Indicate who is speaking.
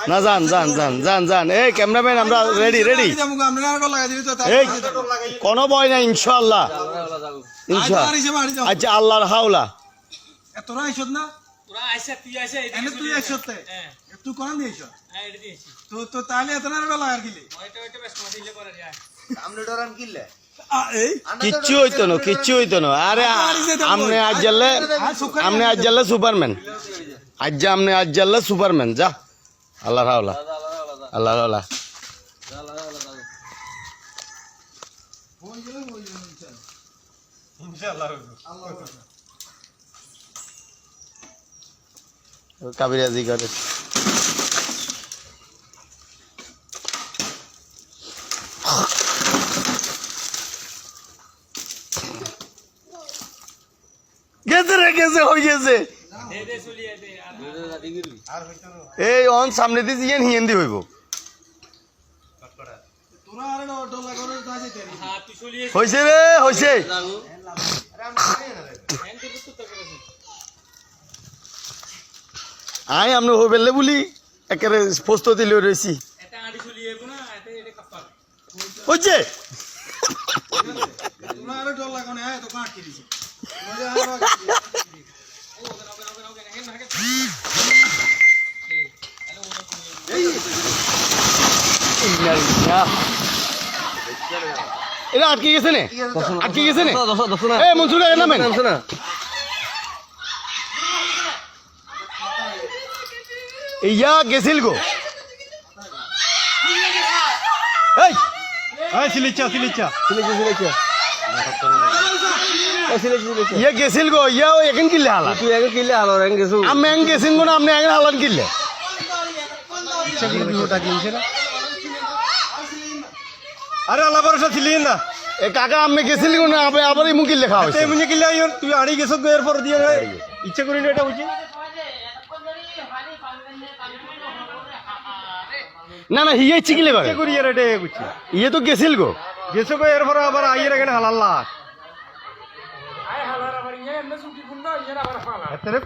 Speaker 1: না যান যান যান যান যান এই ক্যামেরাম্যান আমরা রেডি রেডি এই কোনো ভয় নাই ইনশাআল্লাহ ইনশাআল্লাহ আচ্ছা আল্লাহর হাওলা
Speaker 2: তোরা আইছত না তোরা আইছা তুই আইছা এনে তুই আইছত তুই কোন দিয়েছ হ্যাঁ এটা দিয়েছি তো তো তাহলে এত না বেলা আর কিলে ওইটা বেশ মদিলে করে যায় সামনে ডরান কিলে
Speaker 1: কিচ্ছু হইতো না আরে আমনে আজ জানলে সুপারম্যান আমনে আজ জানলে সুপারম্যান যা আল্লাহর হাওলা আল্লাহর হাওলা কাবিরাজি করে গেছে হয়ে গেছে এই অন সামনে দিয়ে জিয়ান হিয়েন্দি হইব হইছে রে হইছে আই আমরা হই বেলে বলি একেবারে প্রস্তুতি লই রইছি হইছে এটা আটকে গেছে না আটকে গেছে না এই মনসুর নামেন ইয়া গেছিল গো এই সিলিচা ইয়া গেছিল গো ইয়া ও এখন কিলে হালা
Speaker 3: তুই আগে কিলে হালো রং গেছু
Speaker 1: আমি এং গেছিন গো না আপনি এং হালান কিলে
Speaker 3: আরে আল্লাহ ভরসা ছিলি না
Speaker 1: এ কাকা আমি গেছিল গো না আবার এই মুকিল লেখা হইছে
Speaker 3: মুনি কিলে আইন তুই আড়ি গেছ এর পর দিয়ে ইচ্ছা করি না এটা বুঝি
Speaker 1: না না হিয়ে চিকিলে বাগে
Speaker 3: করি এর এটা বুঝছি
Speaker 1: ইয়ে তো গেছিল গো
Speaker 3: গেছো গো এর পর আবার আইয়ের এখানে হালাল্লা আয় হালার আবার ইয়ে এমন সুকি গুন্ডা ইয়ে আবার হালা এতরে